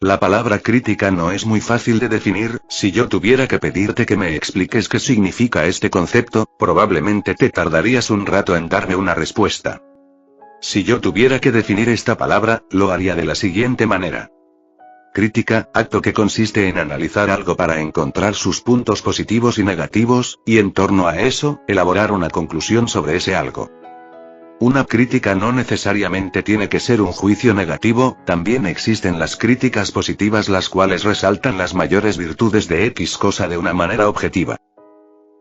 La palabra crítica no es muy fácil de definir. Si yo tuviera que pedirte que me expliques qué significa este concepto, probablemente te tardarías un rato en darme una respuesta. Si yo tuviera que definir esta palabra, lo haría de la siguiente manera. Crítica, acto que consiste en analizar algo para encontrar sus puntos positivos y negativos, y en torno a eso, elaborar una conclusión sobre ese algo. Una crítica no necesariamente tiene que ser un juicio negativo, también existen las críticas positivas las cuales resaltan las mayores virtudes de X cosa de una manera objetiva.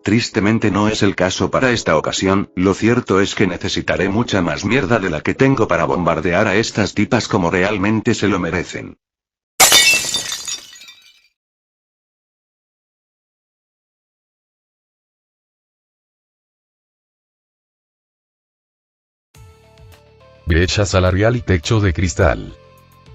Tristemente no es el caso para esta ocasión, lo cierto es que necesitaré mucha más mierda de la que tengo para bombardear a estas tipas como realmente se lo merecen. Brecha salarial y techo de cristal.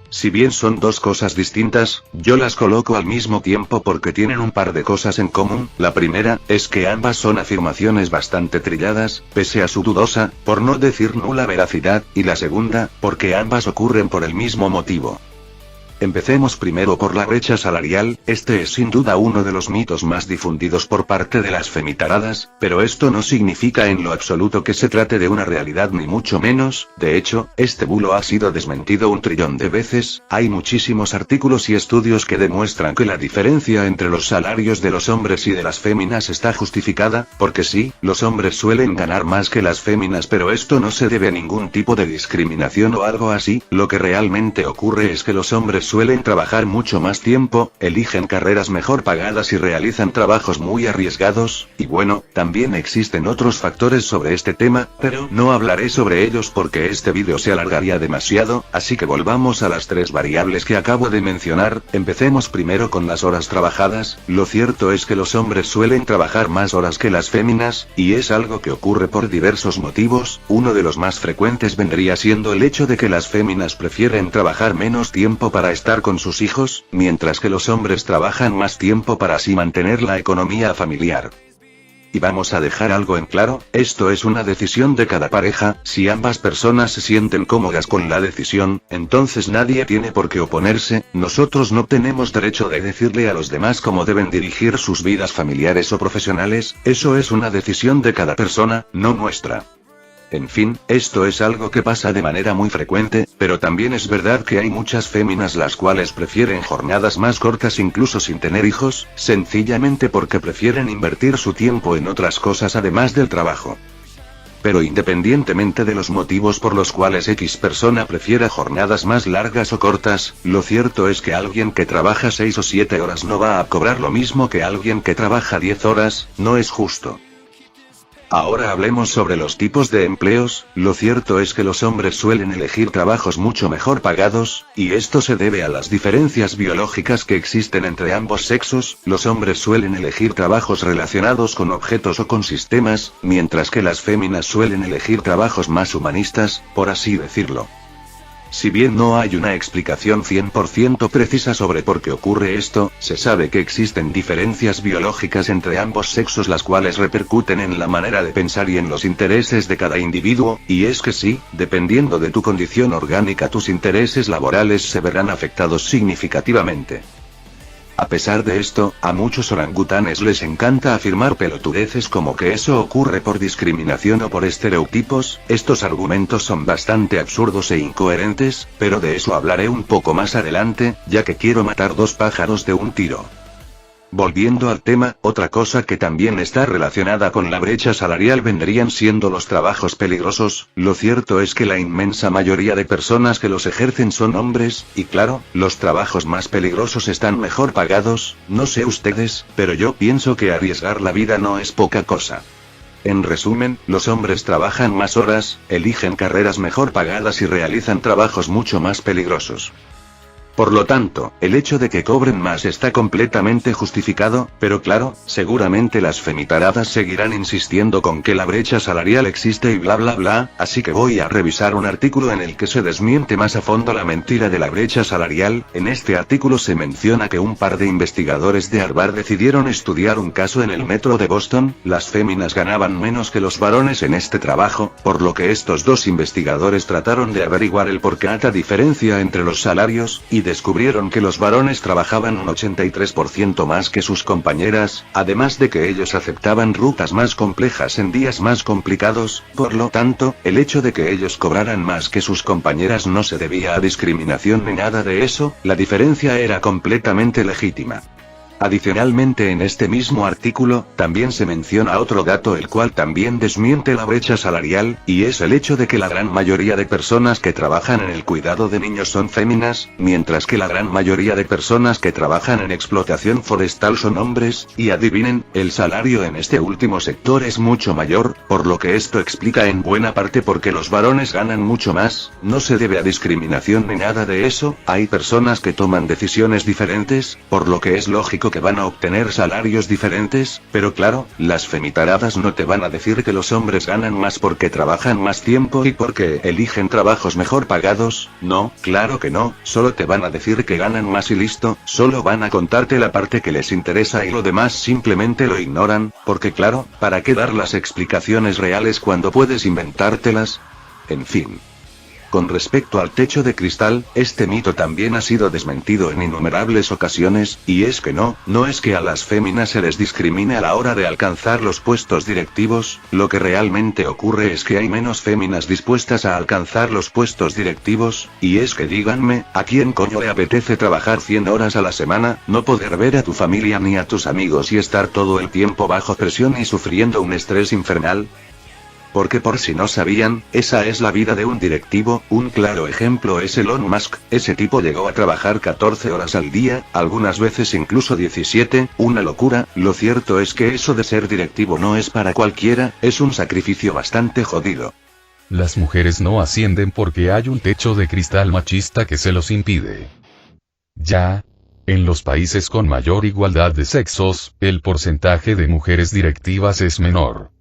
Si bien son dos cosas distintas, yo las coloco al mismo tiempo porque tienen un par de cosas en común. La primera, es que ambas son afirmaciones bastante trilladas, pese a su dudosa, por no decir nula veracidad, y la segunda, porque ambas ocurren por el mismo motivo. Empecemos primero por la brecha salarial. Este es sin duda uno de los mitos más difundidos por parte de las femitaradas, pero esto no significa en lo absoluto que se trate de una realidad ni mucho menos. De hecho, este bulo ha sido desmentido un trillón de veces. Hay muchísimos artículos y estudios que demuestran que la diferencia entre los salarios de los hombres y de las féminas está justificada, porque sí, los hombres suelen ganar más que las féminas, pero esto no se debe a ningún tipo de discriminación o algo así. Lo que realmente ocurre es que los hombres suelen trabajar mucho más tiempo, eligen carreras mejor pagadas y realizan trabajos muy arriesgados, y bueno, también existen otros factores sobre este tema, pero no hablaré sobre ellos porque este vídeo se alargaría demasiado, así que volvamos a las tres variables que acabo de mencionar. Empecemos primero con las horas trabajadas. Lo cierto es que los hombres suelen trabajar más horas que las féminas, y es algo que ocurre por diversos motivos. Uno de los más frecuentes vendría siendo el hecho de que las féminas prefieren trabajar menos tiempo para estar con sus hijos, mientras que los hombres trabajan más tiempo para así mantener la economía familiar. Y vamos a dejar algo en claro, esto es una decisión de cada pareja. Si ambas personas se sienten cómodas con la decisión, entonces nadie tiene por qué oponerse. Nosotros no tenemos derecho de decirle a los demás cómo deben dirigir sus vidas familiares o profesionales. Eso es una decisión de cada persona, no nuestra. En fin, esto es algo que pasa de manera muy frecuente, pero también es verdad que hay muchas féminas las cuales prefieren jornadas más cortas incluso sin tener hijos, sencillamente porque prefieren invertir su tiempo en otras cosas además del trabajo. Pero independientemente de los motivos por los cuales X persona prefiera jornadas más largas o cortas, lo cierto es que alguien que trabaja 6 o 7 horas no va a cobrar lo mismo que alguien que trabaja 10 horas, no es justo. Ahora hablemos sobre los tipos de empleos. Lo cierto es que los hombres suelen elegir trabajos mucho mejor pagados, y esto se debe a las diferencias biológicas que existen entre ambos sexos. Los hombres suelen elegir trabajos relacionados con objetos o con sistemas, mientras que las féminas suelen elegir trabajos más humanistas, por así decirlo. Si bien no hay una explicación 100% precisa sobre por qué ocurre esto, se sabe que existen diferencias biológicas entre ambos sexos las cuales repercuten en la manera de pensar y en los intereses de cada individuo, y es que sí, dependiendo de tu condición orgánica tus intereses laborales se verán afectados significativamente. A pesar de esto, a muchos orangutanes les encanta afirmar pelotudeces como que eso ocurre por discriminación o por estereotipos. Estos argumentos son bastante absurdos e incoherentes, pero de eso hablaré un poco más adelante, ya que quiero matar dos pájaros de un tiro. Volviendo al tema, otra cosa que también está relacionada con la brecha salarial vendrían siendo los trabajos peligrosos. Lo cierto es que la inmensa mayoría de personas que los ejercen son hombres, y claro, los trabajos más peligrosos están mejor pagados. No sé ustedes, pero yo pienso que arriesgar la vida no es poca cosa. En resumen, los hombres trabajan más horas, eligen carreras mejor pagadas y realizan trabajos mucho más peligrosos. Por lo tanto, el hecho de que cobren más está completamente justificado, pero claro, seguramente las femitaradas seguirán insistiendo con que la brecha salarial existe y bla bla bla, así que voy a revisar un artículo en el que se desmiente más a fondo la mentira de la brecha salarial. En este artículo se menciona que un par de investigadores de Harvard decidieron estudiar un caso en el metro de Boston. Las féminas ganaban menos que los varones en este trabajo, por lo que estos dos investigadores trataron de averiguar el porqué de la diferencia entre los salarios, y descubrieron que los varones trabajaban un 83% más que sus compañeras, además de que ellos aceptaban rutas más complejas en días más complicados, por lo tanto, el hecho de que ellos cobraran más que sus compañeras no se debía a discriminación ni nada de eso, la diferencia era completamente legítima. Adicionalmente en este mismo artículo, también se menciona otro dato el cual también desmiente la brecha salarial, y es el hecho de que la gran mayoría de personas que trabajan en el cuidado de niños son féminas, mientras que la gran mayoría de personas que trabajan en explotación forestal son hombres, y adivinen, el salario en este último sector es mucho mayor, por lo que esto explica en buena parte por qué los varones ganan mucho más, no se debe a discriminación ni nada de eso, hay personas que toman decisiones diferentes, por lo que es lógico que van a obtener salarios diferentes, pero claro, las femitaradas no te van a decir que los hombres ganan más porque trabajan más tiempo y porque eligen trabajos mejor pagados, no, claro que no, solo te van a decir que ganan más y listo, solo van a contarte la parte que les interesa y lo demás simplemente lo ignoran, porque claro, ¿para qué dar las explicaciones reales cuando puedes inventártelas? En fin. Con respecto al techo de cristal, este mito también ha sido desmentido en innumerables ocasiones, y es que no es que a las féminas se les discrimine a la hora de alcanzar los puestos directivos, lo que realmente ocurre es que hay menos féminas dispuestas a alcanzar los puestos directivos, y es que díganme, ¿a quién coño le apetece trabajar 100 horas a la semana, no poder ver a tu familia ni a tus amigos y estar todo el tiempo bajo presión y sufriendo un estrés infernal? Porque por si no sabían, esa es la vida de un directivo, un claro ejemplo es Elon Musk, ese tipo llegó a trabajar 14 horas al día, algunas veces incluso 17, una locura, lo cierto es que eso de ser directivo no es para cualquiera, es un sacrificio bastante jodido. Las mujeres no ascienden porque hay un techo de cristal machista que se los impide. Ya, en los países con mayor igualdad de sexos, el porcentaje de mujeres directivas es menor.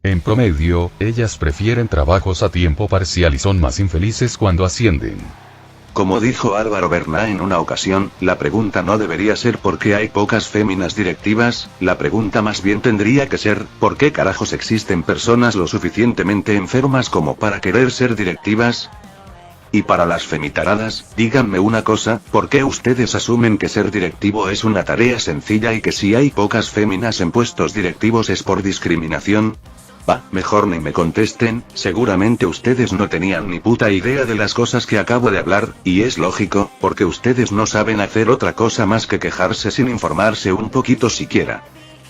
En promedio, ellas prefieren trabajos a tiempo parcial y son más infelices cuando ascienden. Como dijo Álvaro Berná en una ocasión, la pregunta no debería ser ¿por qué hay pocas féminas directivas? La pregunta más bien tendría que ser, ¿por qué carajos existen personas lo suficientemente enfermas como para querer ser directivas? Y para las femitaradas, díganme una cosa, ¿por qué ustedes asumen que ser directivo es una tarea sencilla y que si hay pocas féminas en puestos directivos es por discriminación? Mejor ni me contesten, seguramente ustedes no tenían ni puta idea de las cosas que acabo de hablar, y es lógico, porque ustedes no saben hacer otra cosa más que quejarse sin informarse un poquito siquiera.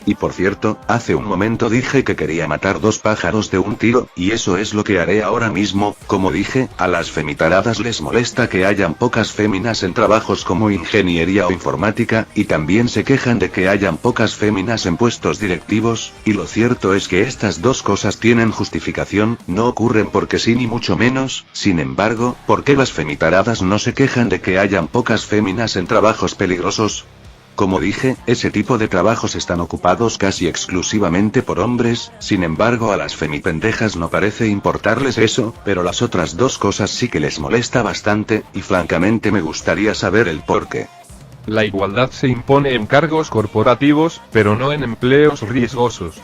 Y por cierto, hace un momento dije que quería matar 2 pájaros de un tiro, y eso es lo que haré ahora mismo. Como dije, a las femitaradas les molesta que hayan pocas féminas en trabajos como ingeniería o informática, y también se quejan de que hayan pocas féminas en puestos directivos, y lo cierto es que estas dos cosas tienen justificación, no ocurren porque sí ni mucho menos. Sin embargo, ¿por qué las femitaradas no se quejan de que hayan pocas féminas en trabajos peligrosos? Como dije, ese tipo de trabajos están ocupados casi exclusivamente por hombres, sin embargo a las femipendejas no parece importarles eso, pero las otras dos cosas sí que les molesta bastante, y francamente me gustaría saber el porqué. La igualdad se impone en cargos corporativos, pero no en empleos riesgosos.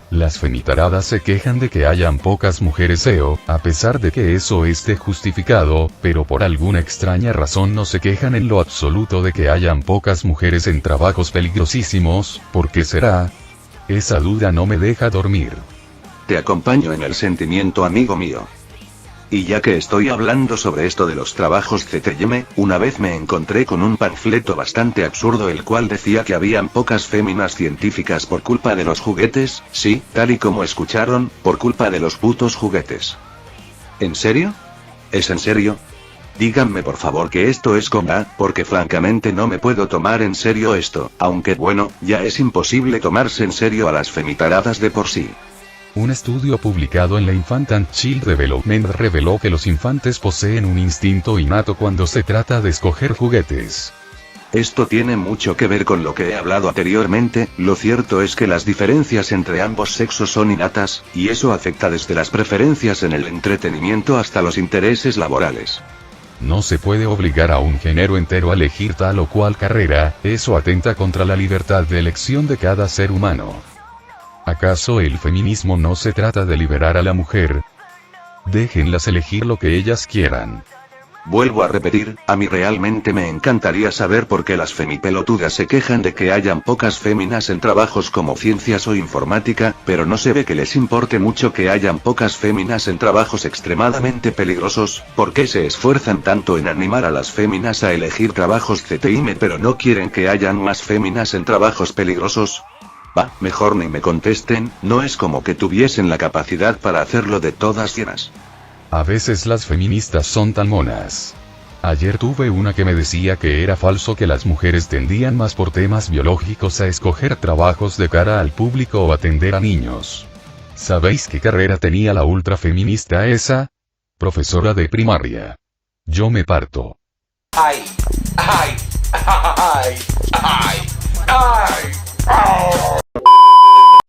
Las femitaradas se quejan de que hayan pocas mujeres SEO, a pesar de que eso esté justificado, pero por alguna extraña razón no se quejan en lo absoluto de que hayan pocas mujeres en trabajos peligrosísimos. ¿Por qué será? Esa duda no me deja dormir. Te acompaño en el sentimiento, amigo mío. Y ya que estoy hablando sobre esto de los trabajos CTM, una vez me encontré con un panfleto bastante absurdo el cual decía que habían pocas féminas científicas por culpa de los juguetes, sí, tal y como escucharon, por culpa de los putos juguetes. ¿En serio? ¿Es en serio? Díganme por favor que esto es coma, porque francamente no me puedo tomar en serio esto, aunque bueno, ya es imposible tomarse en serio a las femitaradas de por sí. Un estudio publicado en la Infant and Child Development reveló que los infantes poseen un instinto innato cuando se trata de escoger juguetes. Esto tiene mucho que ver con lo que he hablado anteriormente, lo cierto es que las diferencias entre ambos sexos son innatas, y eso afecta desde las preferencias en el entretenimiento hasta los intereses laborales. No se puede obligar a un género entero a elegir tal o cual carrera, eso atenta contra la libertad de elección de cada ser humano. ¿Acaso el feminismo no se trata de liberar a la mujer? Déjenlas elegir lo que ellas quieran. Vuelvo a repetir, a mí realmente me encantaría saber por qué las femipelotudas se quejan de que hayan pocas féminas en trabajos como ciencias o informática, pero no se ve que les importe mucho que hayan pocas féminas en trabajos extremadamente peligrosos. ¿Por qué se esfuerzan tanto en animar a las féminas a elegir trabajos CTM pero no quieren que hayan más féminas en trabajos peligrosos? Va, mejor ni me contesten, no es como que tuviesen la capacidad para hacerlo de todas llenas. A veces las feministas son tan monas. Ayer tuve una que me decía que era falso que las mujeres tendían más por temas biológicos a escoger trabajos de cara al público o atender a niños. ¿Sabéis qué carrera tenía la ultrafeminista esa? Profesora de primaria. Yo me parto. Ay, ay, ay, ay, ay, ay.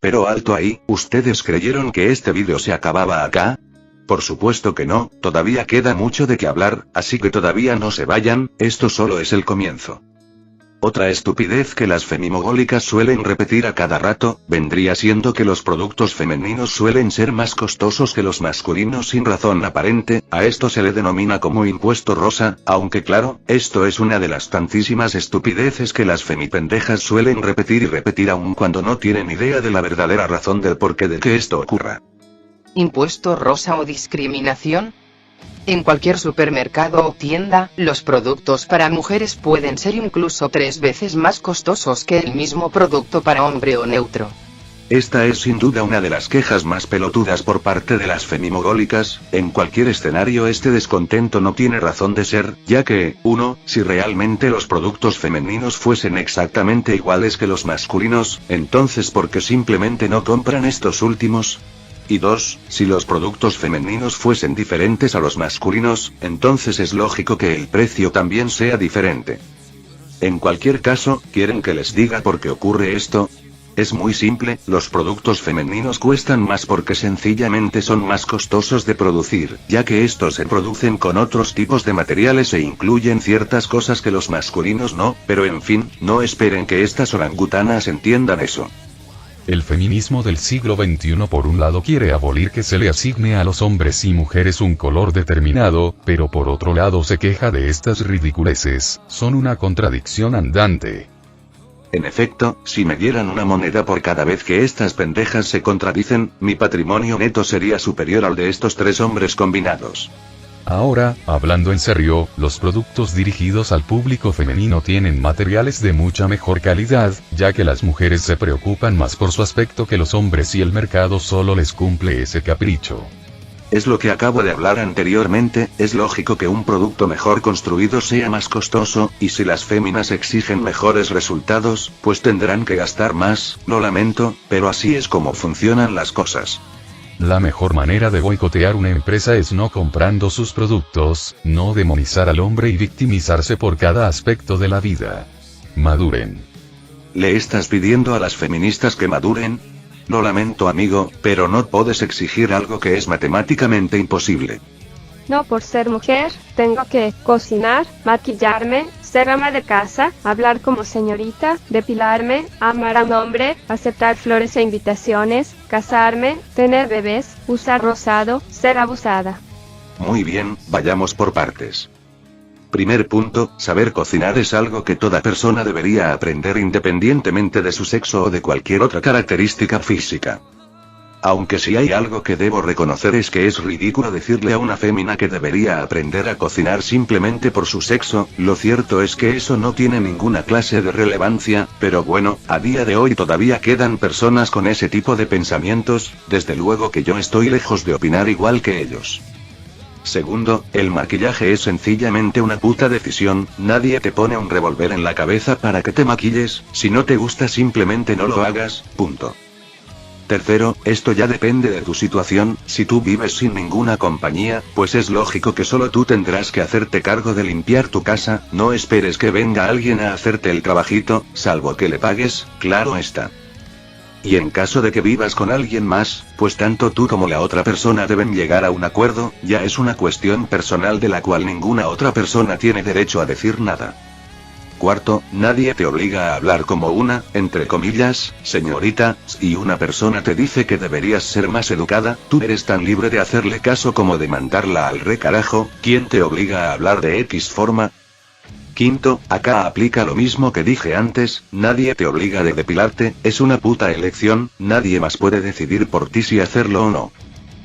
Pero alto ahí, ¿ustedes creyeron que este vídeo se acababa acá? Por supuesto que no, todavía queda mucho de qué hablar, así que todavía no se vayan, esto solo es el comienzo. Otra estupidez que las femimogólicas suelen repetir a cada rato, vendría siendo que los productos femeninos suelen ser más costosos que los masculinos sin razón aparente. A esto se le denomina como impuesto rosa, aunque claro, esto es una de las tantísimas estupideces que las femipendejas suelen repetir y repetir aun cuando no tienen idea de la verdadera razón del porqué de que esto ocurra. ¿Impuesto rosa o discriminación? En cualquier supermercado o tienda, los productos para mujeres pueden ser incluso 3 veces más costosos que el mismo producto para hombre o neutro. Esta es sin duda una de las quejas más pelotudas por parte de las femimogólicas. En cualquier escenario este descontento no tiene razón de ser, ya que, 1, si realmente los productos femeninos fuesen exactamente iguales que los masculinos, entonces ¿por qué simplemente no compran estos últimos? Y 2, si los productos femeninos fuesen diferentes a los masculinos, entonces es lógico que el precio también sea diferente. En cualquier caso, ¿quieren que les diga por qué ocurre esto? Es muy simple, los productos femeninos cuestan más porque sencillamente son más costosos de producir, ya que estos se producen con otros tipos de materiales e incluyen ciertas cosas que los masculinos no, pero en fin, no esperen que estas orangutanas entiendan eso. El feminismo del siglo XXI por un lado quiere abolir que se le asigne a los hombres y mujeres un color determinado, pero por otro lado se queja de estas ridiculeces, son una contradicción andante. En efecto, si me dieran una moneda por cada vez que estas pendejas se contradicen, mi patrimonio neto sería superior al de estos 3 hombres combinados. Ahora, hablando en serio, los productos dirigidos al público femenino tienen materiales de mucha mejor calidad, ya que las mujeres se preocupan más por su aspecto que los hombres y el mercado solo les cumple ese capricho. Es lo que acabo de hablar anteriormente, es lógico que un producto mejor construido sea más costoso, y si las féminas exigen mejores resultados, pues tendrán que gastar más, lo lamento, pero así es como funcionan las cosas. La mejor manera de boicotear una empresa es no comprando sus productos, no demonizar al hombre y victimizarse por cada aspecto de la vida. Maduren. ¿Le estás pidiendo a las feministas que maduren? Lo lamento amigo, pero no puedes exigir algo que es matemáticamente imposible. No por ser mujer, tengo que cocinar, maquillarme, ser ama de casa, hablar como señorita, depilarme, amar a un hombre, aceptar flores e invitaciones, casarme, tener bebés, usar rosado, ser abusada. Muy bien, vayamos por partes. Primer punto, saber cocinar es algo que toda persona debería aprender independientemente de su sexo o de cualquier otra característica física. Aunque si hay algo que debo reconocer es que es ridículo decirle a una fémina que debería aprender a cocinar simplemente por su sexo, lo cierto es que eso no tiene ninguna clase de relevancia, pero bueno, a día de hoy todavía quedan personas con ese tipo de pensamientos, desde luego que yo estoy lejos de opinar igual que ellos. Segundo, el maquillaje es sencillamente una puta decisión, nadie te pone un revólver en la cabeza para que te maquilles, si no te gusta simplemente no lo hagas, punto. Tercero, esto ya depende de tu situación, si tú vives sin ninguna compañía, pues es lógico que solo tú tendrás que hacerte cargo de limpiar tu casa, no esperes que venga alguien a hacerte el trabajito, salvo que le pagues, claro está. Y en caso de que vivas con alguien más, pues tanto tú como la otra persona deben llegar a un acuerdo, ya es una cuestión personal de la cual ninguna otra persona tiene derecho a decir nada. Cuarto, nadie te obliga a hablar como una, entre comillas, señorita, y una persona te dice que deberías ser más educada, tú eres tan libre de hacerle caso como de mandarla al recarajo. ¿Quién te obliga a hablar de X forma? Quinto, acá aplica lo mismo que dije antes, nadie te obliga de depilarte, es una puta elección, nadie más puede decidir por ti si hacerlo o no.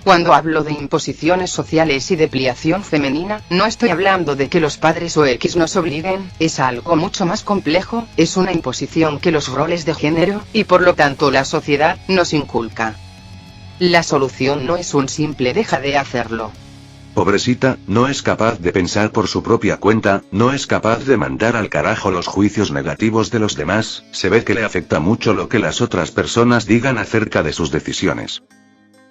Cuando hablo de imposiciones sociales y depilación femenina, no estoy hablando de que los padres o X nos obliguen, es algo mucho más complejo, es una imposición que los roles de género, y por lo tanto la sociedad, nos inculca. La solución no es un simple deja de hacerlo. Pobrecita, no es capaz de pensar por su propia cuenta, no es capaz de mandar al carajo los juicios negativos de los demás, se ve que le afecta mucho lo que las otras personas digan acerca de sus decisiones.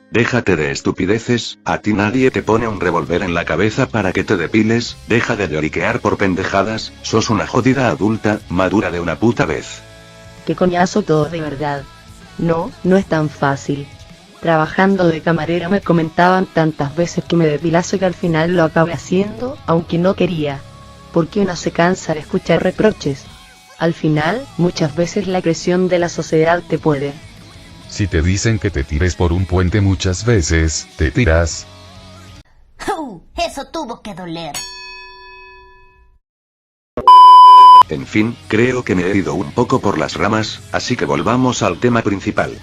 Déjate de estupideces, a ti nadie te pone un revólver en la cabeza para que te depiles, deja de lloriquear por pendejadas, sos una jodida adulta, madura de una puta vez. Qué coñazo todo de verdad. No, no es tan fácil. Trabajando de camarera me comentaban tantas veces que me depilazo que al final lo acabé haciendo, aunque no quería. Porque uno se cansa de escuchar reproches. Al final, muchas veces la presión de la sociedad te puede. Si te dicen que te tires por un puente muchas veces, te tiras. Eso tuvo que doler. En fin, creo que me he ido un poco por las ramas, así que volvamos al tema principal.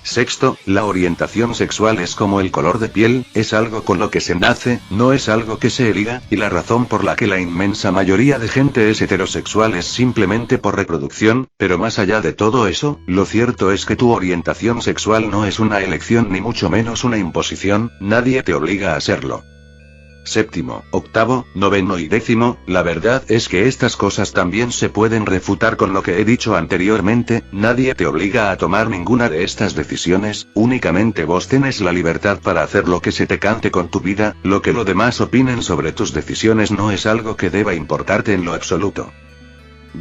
Sexto, la orientación sexual es como el color de piel, es algo con lo que se nace, no es algo que se herida, y la razón por la que la inmensa mayoría de gente es heterosexual es simplemente por reproducción, pero más allá de todo eso, lo cierto es que tu orientación sexual no es una elección ni mucho menos una imposición, nadie te obliga a serlo. Séptimo, octavo, noveno y décimo, la verdad es que estas cosas también se pueden refutar con lo que he dicho anteriormente, nadie te obliga a tomar ninguna de estas decisiones, únicamente vos tenés la libertad para hacer lo que se te cante con tu vida, lo que los demás opinen sobre tus decisiones no es algo que deba importarte en lo absoluto.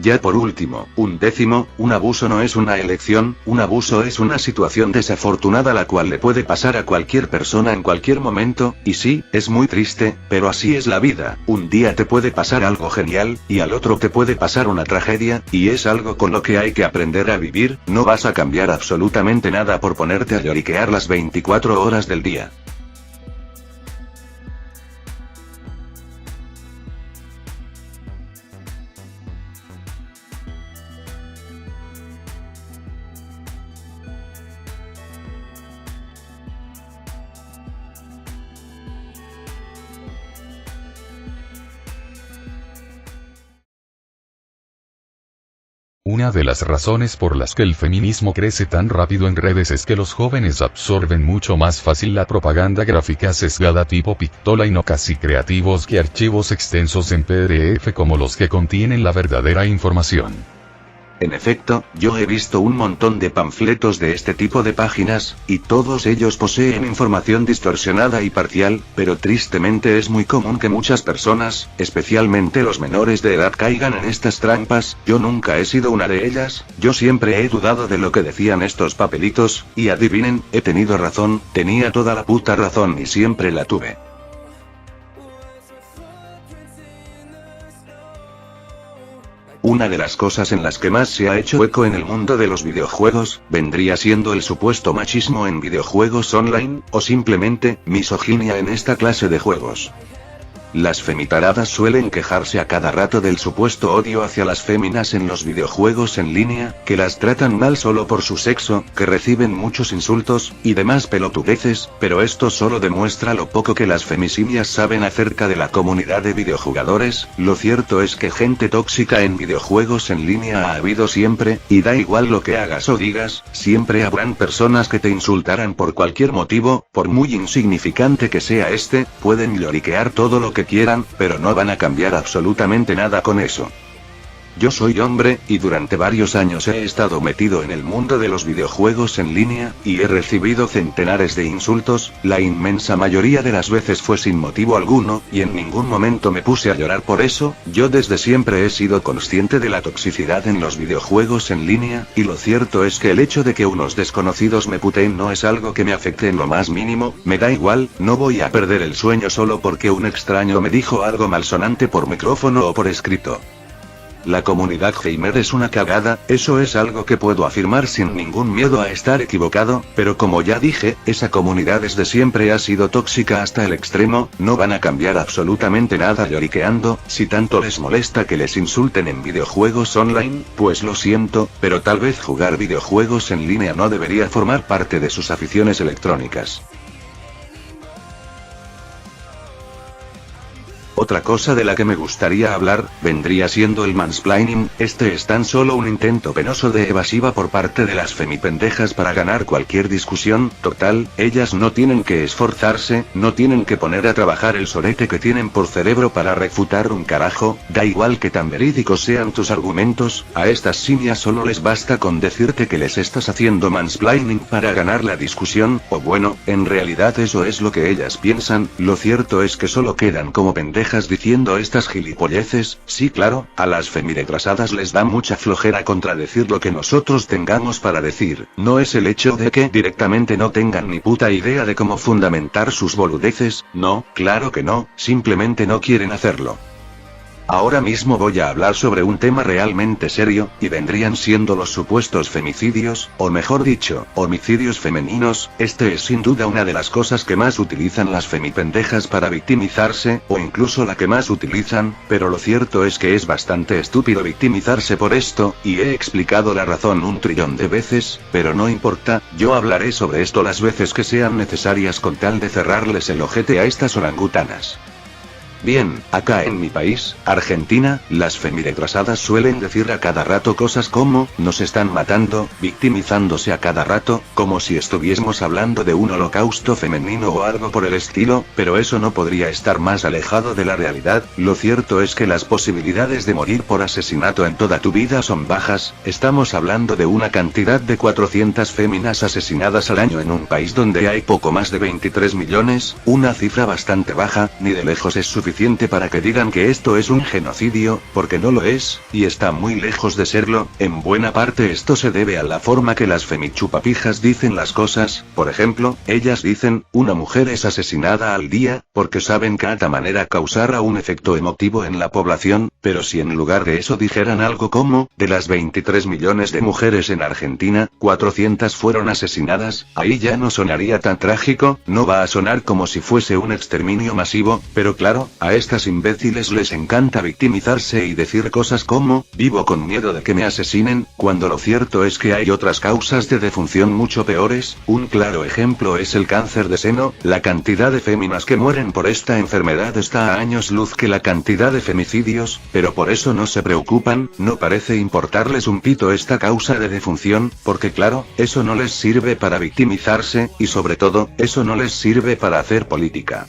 Ya por último, un décimo, un abuso no es una elección, un abuso es una situación desafortunada la cual le puede pasar a cualquier persona en cualquier momento, y sí, es muy triste, pero así es la vida, un día te puede pasar algo genial, y al otro te puede pasar una tragedia, y es algo con lo que hay que aprender a vivir, no vas a cambiar absolutamente nada por ponerte a lloriquear las 24 horas del día. Una de las razones por las que el feminismo crece tan rápido en redes es que los jóvenes absorben mucho más fácil la propaganda gráfica sesgada tipo Pictola y no casi creativos que archivos extensos en PDF como los que contienen la verdadera información. En efecto, yo he visto un montón de panfletos de este tipo de páginas, y todos ellos poseen información distorsionada y parcial, pero tristemente es muy común que muchas personas, especialmente los menores de edad, caigan en estas trampas. Yo nunca he sido una de ellas, yo siempre he dudado de lo que decían estos papelitos, y adivinen, he tenido razón, tenía toda la puta razón y siempre la tuve. Una de las cosas en las que más se ha hecho eco en el mundo de los videojuegos, vendría siendo el supuesto machismo en videojuegos online, o simplemente, misoginia en esta clase de juegos. Las femitaradas suelen quejarse a cada rato del supuesto odio hacia las féminas en los videojuegos en línea, que las tratan mal solo por su sexo, que reciben muchos insultos, y demás pelotudeces, pero esto solo demuestra lo poco que las femisimias saben acerca de la comunidad de videojugadores. Lo cierto es que gente tóxica en videojuegos en línea ha habido siempre, y da igual lo que hagas o digas, siempre habrán personas que te insultarán por cualquier motivo, por muy insignificante que sea este, pueden lloriquear todo lo que quieran, pero no van a cambiar absolutamente nada con eso. Yo soy hombre, y durante varios años he estado metido en el mundo de los videojuegos en línea, y he recibido centenares de insultos, la inmensa mayoría de las veces fue sin motivo alguno, y en ningún momento me puse a llorar por eso. Yo desde siempre he sido consciente de la toxicidad en los videojuegos en línea, y lo cierto es que el hecho de que unos desconocidos me puteen no es algo que me afecte en lo más mínimo, me da igual, no voy a perder el sueño solo porque un extraño me dijo algo malsonante por micrófono o por escrito. La comunidad gamer es una cagada, eso es algo que puedo afirmar sin ningún miedo a estar equivocado, pero como ya dije, esa comunidad desde siempre ha sido tóxica hasta el extremo, no van a cambiar absolutamente nada lloriqueando. Si tanto les molesta que les insulten en videojuegos online, pues lo siento, pero tal vez jugar videojuegos en línea no debería formar parte de sus aficiones electrónicas. Otra cosa de la que me gustaría hablar, vendría siendo el mansplaining. Este es tan solo un intento penoso de evasiva por parte de las femipendejas para ganar cualquier discusión. Total, ellas no tienen que esforzarse, no tienen que poner a trabajar el sorete que tienen por cerebro para refutar un carajo, da igual que tan verídicos sean tus argumentos, a estas simias solo les basta con decirte que les estás haciendo mansplaining para ganar la discusión, o bueno, en realidad eso es lo que ellas piensan. Lo cierto es que solo quedan como pendejas diciendo estas gilipolleces. Sí, claro, a las femiretrasadas les da mucha flojera contradecir lo que nosotros tengamos para decir. No es el hecho de que directamente no tengan ni puta idea de cómo fundamentar sus boludeces, no, claro que no, simplemente no quieren hacerlo. Ahora mismo voy a hablar sobre un tema realmente serio, y vendrían siendo los supuestos femicidios, o mejor dicho, homicidios femeninos. Este es sin duda una de las cosas que más utilizan las femipendejas para victimizarse, o incluso la que más utilizan, pero lo cierto es que es bastante estúpido victimizarse por esto, y he explicado la razón un trillón de veces, pero no importa, yo hablaré sobre esto las veces que sean necesarias con tal de cerrarles el ojete a estas orangutanas. Bien, acá en mi país, Argentina, las femiretrasadas suelen decir a cada rato cosas como, nos están matando, victimizándose a cada rato, como si estuviésemos hablando de un holocausto femenino o algo por el estilo, pero eso no podría estar más alejado de la realidad. Lo cierto es que las posibilidades de morir por asesinato en toda tu vida son bajas. Estamos hablando de una cantidad de 400 féminas asesinadas al año en un país donde hay poco más de 23 millones, una cifra bastante baja, ni de lejos es suficiente para que digan que esto es un genocidio, porque no lo es, y está muy lejos de serlo. En buena parte esto se debe a la forma que las femichupapijas dicen las cosas. Por ejemplo, ellas dicen, una mujer es asesinada al día, porque saben que a tal manera causará un efecto emotivo en la población, pero si en lugar de eso dijeran algo como, de las 23 millones de mujeres en Argentina, 400 fueron asesinadas, ahí ya no sonaría tan trágico, no va a sonar como si fuese un exterminio masivo, pero claro, a estas imbéciles les encanta victimizarse y decir cosas como, vivo con miedo de que me asesinen, cuando lo cierto es que hay otras causas de defunción mucho peores. Un claro ejemplo es el cáncer de seno. La cantidad de féminas que mueren por esta enfermedad está a años luz que la cantidad de femicidios, pero por eso no se preocupan, no parece importarles un pito esta causa de defunción, porque claro, eso no les sirve para victimizarse, y sobre todo, eso no les sirve para hacer política.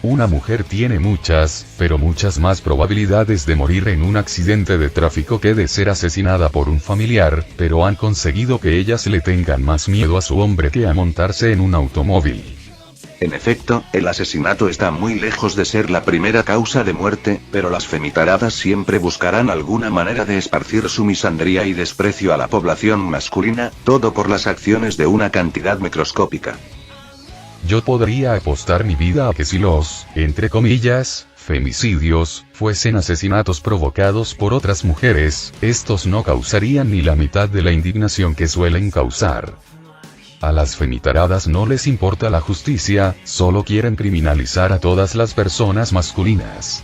Una mujer tiene muchas, pero muchas más probabilidades de morir en un accidente de tráfico que de ser asesinada por un familiar, pero han conseguido que ellas le tengan más miedo a su hombre que a montarse en un automóvil. En efecto, el asesinato está muy lejos de ser la primera causa de muerte, pero las femitaradas siempre buscarán alguna manera de esparcir su misandría y desprecio a la población masculina, todo por las acciones de una cantidad microscópica. Yo podría apostar mi vida a que si los, entre comillas, femicidios, fuesen asesinatos provocados por otras mujeres, estos no causarían ni la mitad de la indignación que suelen causar. A las femitaradas no les importa la justicia, solo quieren criminalizar a todas las personas masculinas.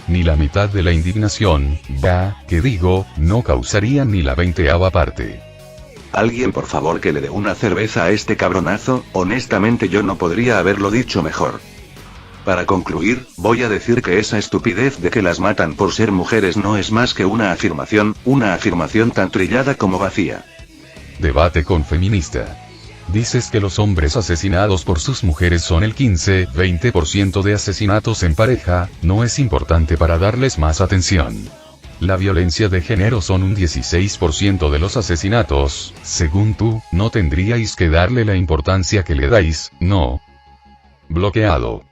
Ni la mitad de la indignación, que digo, no causarían ni la 20ª parte. Alguien por favor que le dé una cerveza a este cabronazo, honestamente yo no podría haberlo dicho mejor. Para concluir, voy a decir que esa estupidez de que las matan por ser mujeres no es más que una afirmación tan trillada como vacía. Debate con feminista. Dices que los hombres asesinados por sus mujeres son el 15-20% de asesinatos en pareja, no es importante para darles más atención. La violencia de género son un 16% de los asesinatos, según tú, no tendríais que darle la importancia que le dais, ¿no? Bloqueado.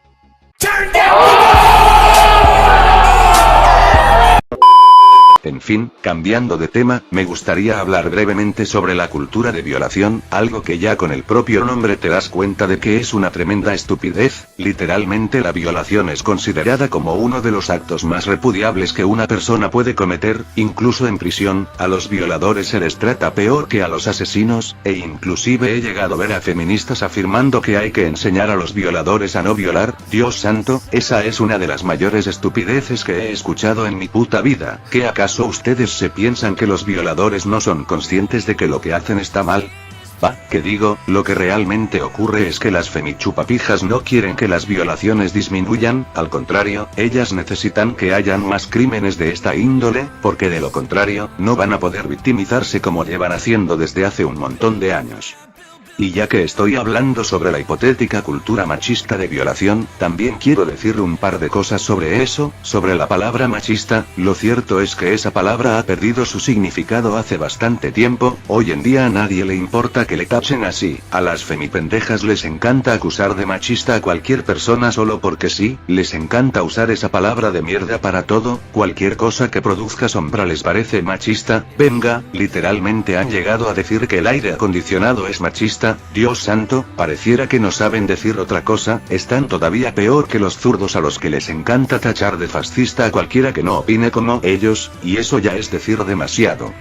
En fin, cambiando de tema, me gustaría hablar brevemente sobre la cultura de violación, algo que ya con el propio nombre te das cuenta de que es una tremenda estupidez. Literalmente la violación es considerada como uno de los actos más repudiables que una persona puede cometer, incluso en prisión, a los violadores se les trata peor que a los asesinos, e inclusive he llegado a ver a feministas afirmando que hay que enseñar a los violadores a no violar. Dios santo, esa es una de las mayores estupideces que he escuchado en mi puta vida. ¿Qué acaso ustedes se piensan que los violadores no son conscientes de que lo que hacen está mal? Va, que digo, lo que realmente ocurre es que las femichupapijas no quieren que las violaciones disminuyan, al contrario, ellas necesitan que hayan más crímenes de esta índole, porque de lo contrario, no van a poder victimizarse como llevan haciendo desde hace un montón de años. Y ya que estoy hablando sobre la hipotética cultura machista de violación, también quiero decir un par de cosas sobre eso, sobre la palabra machista. Lo cierto es que esa palabra ha perdido su significado hace bastante tiempo, hoy en día a nadie le importa que le tachen así, a las femipendejas les encanta acusar de machista a cualquier persona solo porque sí, les encanta usar esa palabra de mierda para todo, cualquier cosa que produzca sombra les parece machista. Venga, literalmente han llegado a decir que el aire acondicionado es machista. Dios santo, pareciera que no saben decir otra cosa, están todavía peor que los zurdos a los que les encanta tachar de fascista a cualquiera que no opine como ellos, y eso ya es decir demasiado.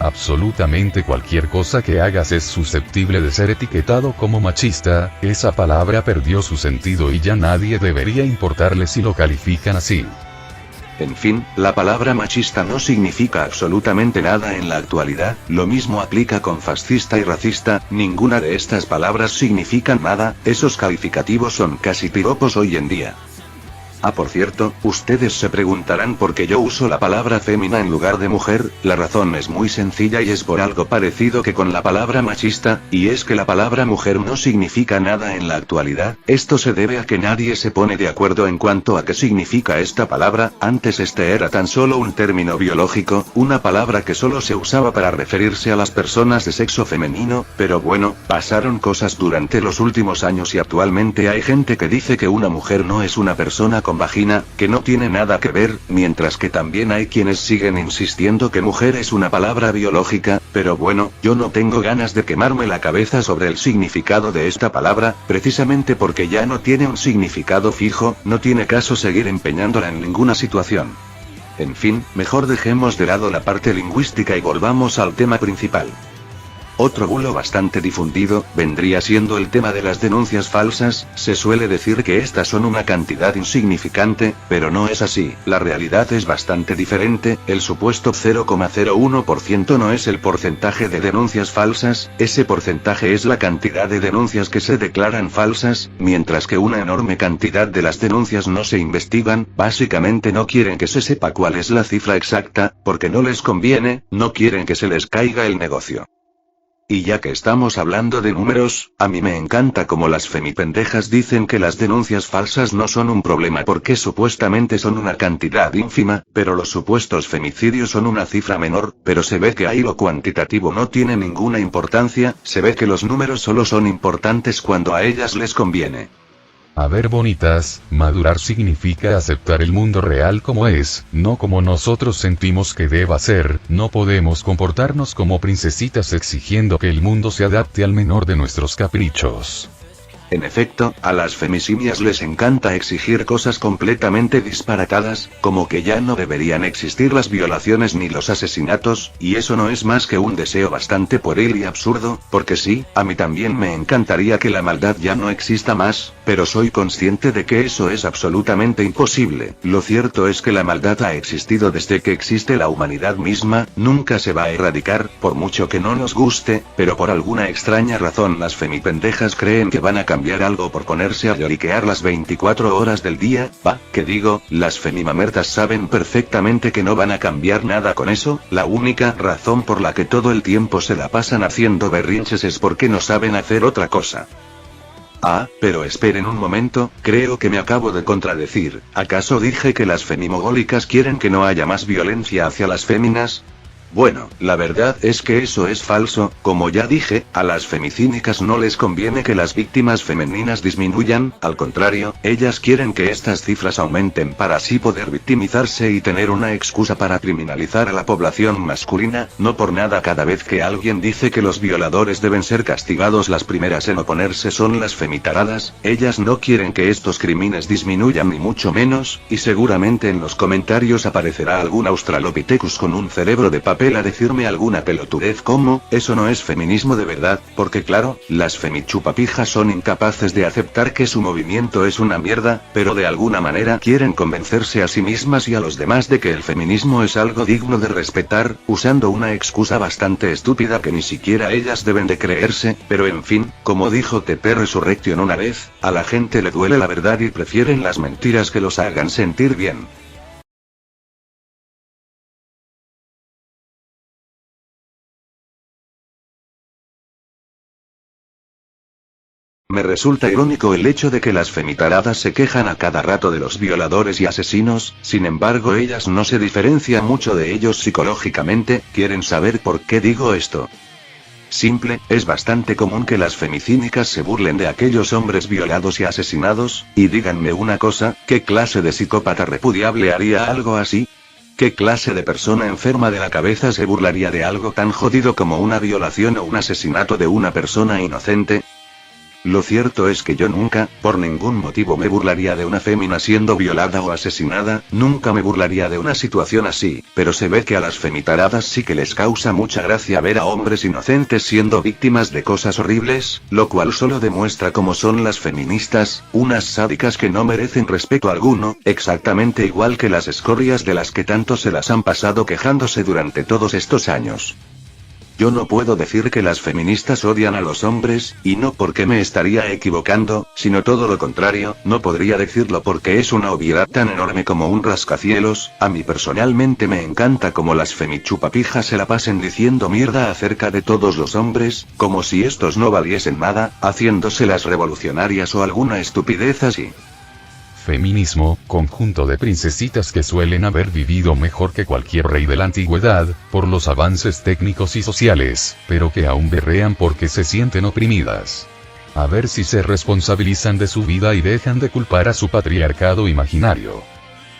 Absolutamente cualquier cosa que hagas es susceptible de ser etiquetado como machista, esa palabra perdió su sentido y ya nadie debería importarle si lo califican así. En fin, la palabra machista no significa absolutamente nada en la actualidad, lo mismo aplica con fascista y racista, ninguna de estas palabras significan nada, esos calificativos son casi piropos hoy en día. Ah, por cierto, ustedes se preguntarán por qué yo uso la palabra fémina en lugar de mujer. La razón es muy sencilla y es por algo parecido que con la palabra machista, y es que la palabra mujer no significa nada en la actualidad. Esto se debe a que nadie se pone de acuerdo en cuanto a qué significa esta palabra. Antes este era tan solo un término biológico, una palabra que solo se usaba para referirse a las personas de sexo femenino, pero bueno, pasaron cosas durante los últimos años y actualmente hay gente que dice que una mujer no es una persona con vagina, que no tiene nada que ver, mientras que también hay quienes siguen insistiendo que mujer es una palabra biológica, pero bueno, yo no tengo ganas de quemarme la cabeza sobre el significado de esta palabra, precisamente porque ya no tiene un significado fijo, no tiene caso seguir empeñándola en ninguna situación. En fin, mejor dejemos de lado la parte lingüística y volvamos al tema principal. Otro bulo bastante difundido, vendría siendo el tema de las denuncias falsas. Se suele decir que estas son una cantidad insignificante, pero no es así, la realidad es bastante diferente, el supuesto 0,01% no es el porcentaje de denuncias falsas, ese porcentaje es la cantidad de denuncias que se declaran falsas, mientras que una enorme cantidad de las denuncias no se investigan, básicamente no quieren que se sepa cuál es la cifra exacta, porque no les conviene, no quieren que se les caiga el negocio. Y ya que estamos hablando de números, a mí me encanta como las femipendejas dicen que las denuncias falsas no son un problema porque supuestamente son una cantidad ínfima, pero los supuestos femicidios son una cifra menor, pero se ve que ahí lo cuantitativo no tiene ninguna importancia, se ve que los números solo son importantes cuando a ellas les conviene. A ver, bonitas, madurar significa aceptar el mundo real como es, no como nosotros sentimos que deba ser. No podemos comportarnos como princesitas exigiendo que el mundo se adapte al menor de nuestros caprichos. En efecto, a las femisimias les encanta exigir cosas completamente disparatadas, como que ya no deberían existir las violaciones ni los asesinatos, y eso no es más que un deseo bastante pueril y absurdo, porque sí, a mí también me encantaría que la maldad ya no exista más, pero soy consciente de que eso es absolutamente imposible. Lo cierto es que la maldad ha existido desde que existe la humanidad misma, nunca se va a erradicar, por mucho que no nos guste, pero por alguna extraña razón las femipendejas creen que van a cambiar algo por ponerse a lloriquear las 24 horas del día. Va, que digo, las femimamertas saben perfectamente que no van a cambiar nada con eso, la única razón por la que todo el tiempo se la pasan haciendo berrinches es porque no saben hacer otra cosa. Ah, pero esperen un momento, creo que me acabo de contradecir, ¿acaso dije que las femimogólicas quieren que no haya más violencia hacia las féminas? Bueno, la verdad es que eso es falso, como ya dije, a las femicínicas no les conviene que las víctimas femeninas disminuyan, al contrario, ellas quieren que estas cifras aumenten para así poder victimizarse y tener una excusa para criminalizar a la población masculina. No por nada cada vez que alguien dice que los violadores deben ser castigados, las primeras en oponerse son las femitaradas. Ellas no quieren que estos crímenes disminuyan ni mucho menos, y seguramente en los comentarios aparecerá algún australopithecus con un cerebro de papel a decirme alguna pelotudez como, eso no es feminismo de verdad, porque claro, las femichupapijas son incapaces de aceptar que su movimiento es una mierda, pero de alguna manera quieren convencerse a sí mismas y a los demás de que el feminismo es algo digno de respetar, usando una excusa bastante estúpida que ni siquiera ellas deben de creerse, pero en fin, como dijo TP Resurrection una vez, a la gente le duele la verdad y prefieren las mentiras que los hagan sentir bien. Me resulta irónico el hecho de que las femitaradas se quejan a cada rato de los violadores y asesinos, sin embargo ellas no se diferencian mucho de ellos psicológicamente. ¿Quieren saber por qué digo esto? Simple, es bastante común que las femicínicas se burlen de aquellos hombres violados y asesinados, y díganme una cosa, ¿qué clase de psicópata repudiable haría algo así? ¿Qué clase de persona enferma de la cabeza se burlaría de algo tan jodido como una violación o un asesinato de una persona inocente? Lo cierto es que yo nunca, por ningún motivo me burlaría de una fémina siendo violada o asesinada, nunca me burlaría de una situación así, pero se ve que a las femitaradas sí que les causa mucha gracia ver a hombres inocentes siendo víctimas de cosas horribles, lo cual solo demuestra cómo son las feministas, unas sádicas que no merecen respeto alguno, exactamente igual que las escorias de las que tanto se las han pasado quejándose durante todos estos años. Yo no puedo decir que las feministas odian a los hombres, y no porque me estaría equivocando, sino todo lo contrario, no podría decirlo porque es una obviedad tan enorme como un rascacielos. A mí personalmente me encanta como las femichupapijas se la pasen diciendo mierda acerca de todos los hombres, como si estos no valiesen nada, haciéndose las revolucionarias o alguna estupidez así. Feminismo, conjunto de princesitas que suelen haber vivido mejor que cualquier rey de la antigüedad, por los avances técnicos y sociales, pero que aún berrean porque se sienten oprimidas. A ver si se responsabilizan de su vida y dejan de culpar a su patriarcado imaginario.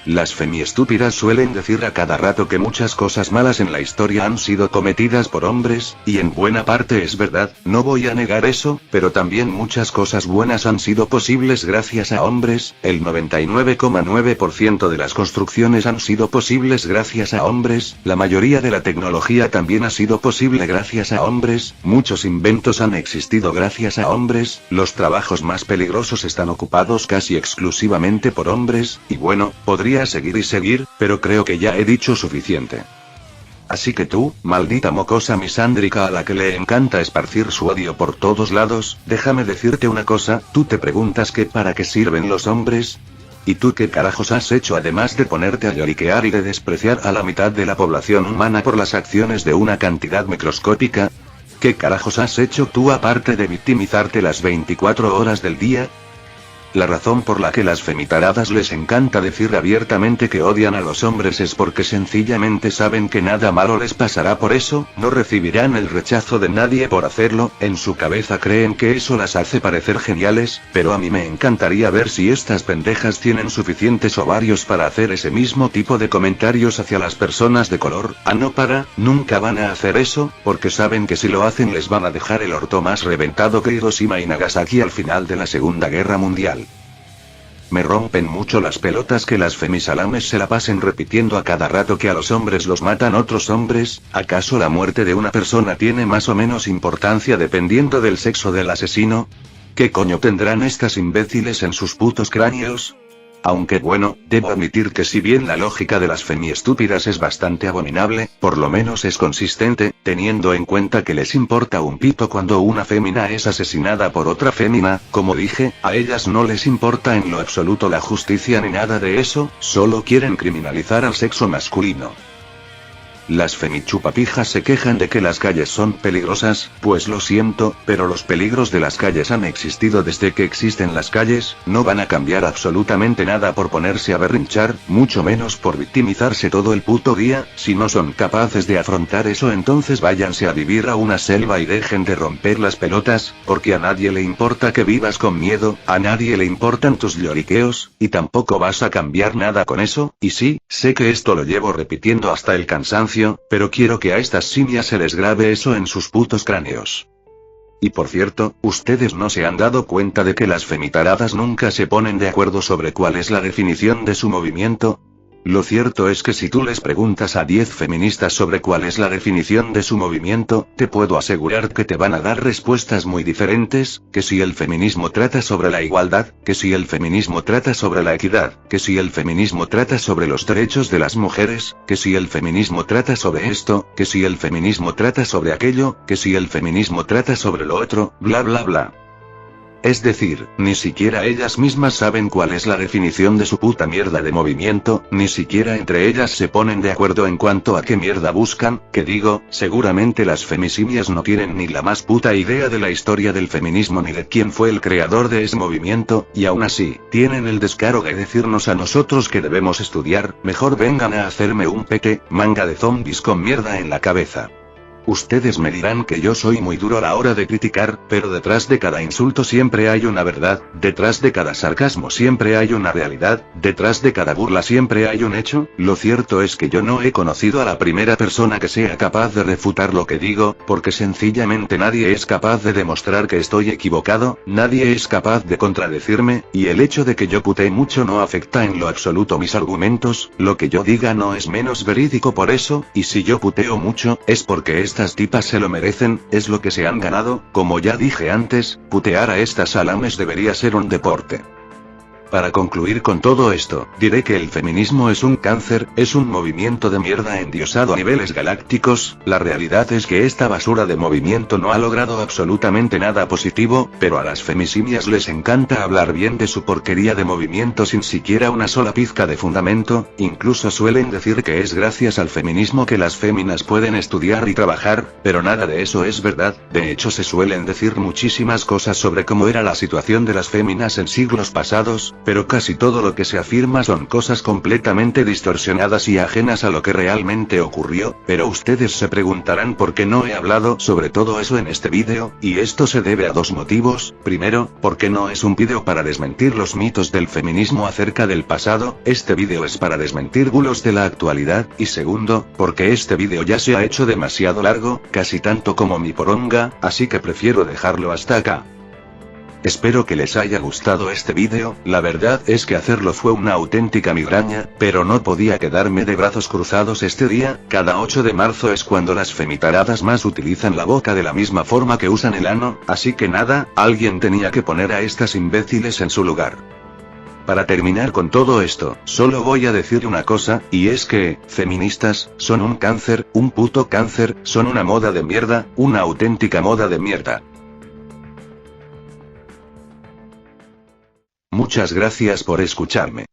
Las femiestúpidas suelen decir a cada rato que muchas cosas malas en la historia han sido cometidas por hombres, y en buena parte es verdad, no voy a negar eso, pero también muchas cosas buenas han sido posibles gracias a hombres. El 99,9% de las construcciones han sido posibles gracias a hombres, la mayoría de la tecnología también ha sido posible gracias a hombres, muchos inventos han existido gracias a hombres, los trabajos más peligrosos están ocupados casi exclusivamente por hombres, y bueno, podría seguir y seguir, pero creo que ya he dicho suficiente. Así que tú, maldita mocosa misándrica a la que le encanta esparcir su odio por todos lados, déjame decirte una cosa, tú te preguntas que para qué sirven los hombres. ¿Y tú qué carajos has hecho además de ponerte a lloriquear y de despreciar a la mitad de la población humana por las acciones de una cantidad microscópica? ¿Qué carajos has hecho tú aparte de victimizarte las 24 horas del día? La razón por la que las femitaradas les encanta decir abiertamente que odian a los hombres es porque sencillamente saben que nada malo les pasará por eso, no recibirán el rechazo de nadie por hacerlo, en su cabeza creen que eso las hace parecer geniales, pero a mí me encantaría ver si estas pendejas tienen suficientes ovarios para hacer ese mismo tipo de comentarios hacia las personas de color. Nunca van a hacer eso, porque saben que si lo hacen les van a dejar el orto más reventado que Hiroshima y Nagasaki al final de la Segunda Guerra Mundial. Me rompen mucho las pelotas que las femisalames se la pasen repitiendo a cada rato que a los hombres los matan otros hombres. ¿Acaso la muerte de una persona tiene más o menos importancia dependiendo del sexo del asesino? ¿Qué coño tendrán estas imbéciles en sus putos cráneos? Aunque bueno, debo admitir que si bien la lógica de las femiestúpidas es bastante abominable, por lo menos es consistente, teniendo en cuenta que les importa un pito cuando una fémina es asesinada por otra fémina. Como dije, a ellas no les importa en lo absoluto la justicia ni nada de eso, solo quieren criminalizar al sexo masculino. Las femichupapijas se quejan de que las calles son peligrosas, pues lo siento, pero los peligros de las calles han existido desde que existen las calles, no van a cambiar absolutamente nada por ponerse a berrinchar, mucho menos por victimizarse todo el puto día. Si no son capaces de afrontar eso, entonces váyanse a vivir a una selva y dejen de romper las pelotas, porque a nadie le importa que vivas con miedo, a nadie le importan tus lloriqueos, y tampoco vas a cambiar nada con eso. Y sí, sé que esto lo llevo repitiendo hasta el cansancio, pero quiero que a estas simias se les grabe eso en sus putos cráneos. Y por cierto, ¿ustedes no se han dado cuenta de que las femitaradas nunca se ponen de acuerdo sobre cuál es la definición de su movimiento? Lo cierto es que si tú les preguntas a 10 feministas sobre cuál es la definición de su movimiento, te puedo asegurar que te van a dar respuestas muy diferentes, que si el feminismo trata sobre la igualdad, que si el feminismo trata sobre la equidad, que si el feminismo trata sobre los derechos de las mujeres, que si el feminismo trata sobre esto, que si el feminismo trata sobre aquello, que si el feminismo trata sobre lo otro, bla bla bla. Es decir, ni siquiera ellas mismas saben cuál es la definición de su puta mierda de movimiento, ni siquiera entre ellas se ponen de acuerdo en cuanto a qué mierda buscan, que digo, seguramente las femisimias no tienen ni la más puta idea de la historia del feminismo ni de quién fue el creador de ese movimiento, y aún así, tienen el descaro de decirnos a nosotros que debemos estudiar. Mejor vengan a hacerme un pete, manga de zombies con mierda en la cabeza. Ustedes me dirán que yo soy muy duro a la hora de criticar, pero detrás de cada insulto siempre hay una verdad, detrás de cada sarcasmo siempre hay una realidad, detrás de cada burla siempre hay un hecho. Lo cierto es que yo no he conocido a la primera persona que sea capaz de refutar lo que digo, porque sencillamente nadie es capaz de demostrar que estoy equivocado, nadie es capaz de contradecirme, y el hecho de que yo putee mucho no afecta en lo absoluto mis argumentos. Lo que yo diga no es menos verídico por eso, y si yo puteo mucho, es porque estas tipas se lo merecen, es lo que se han ganado. Como ya dije antes, putear a estas salames debería ser un deporte. Para concluir con todo esto, diré que el feminismo es un cáncer, es un movimiento de mierda endiosado a niveles galácticos. La realidad es que esta basura de movimiento no ha logrado absolutamente nada positivo, pero a las femisimias les encanta hablar bien de su porquería de movimiento sin siquiera una sola pizca de fundamento. Incluso suelen decir que es gracias al feminismo que las féminas pueden estudiar y trabajar, pero nada de eso es verdad. De hecho, se suelen decir muchísimas cosas sobre cómo era la situación de las féminas en siglos pasados, pero casi todo lo que se afirma son cosas completamente distorsionadas y ajenas a lo que realmente ocurrió. Pero ustedes se preguntarán por qué no he hablado sobre todo eso en este vídeo, y esto se debe a dos motivos. Primero, porque no es un vídeo para desmentir los mitos del feminismo acerca del pasado, este vídeo es para desmentir bulos de la actualidad, y segundo, porque este vídeo ya se ha hecho demasiado largo, casi tanto como mi poronga, así que prefiero dejarlo hasta acá. Espero que les haya gustado este vídeo. La verdad es que hacerlo fue una auténtica migraña, pero no podía quedarme de brazos cruzados este día. Cada 8 de marzo es cuando las femitaradas más utilizan la boca de la misma forma que usan el ano, así que nada, alguien tenía que poner a estas imbéciles en su lugar. Para terminar con todo esto, solo voy a decir una cosa, y es que, feministas, son un cáncer, un puto cáncer, son una moda de mierda, una auténtica moda de mierda. Muchas gracias por escucharme.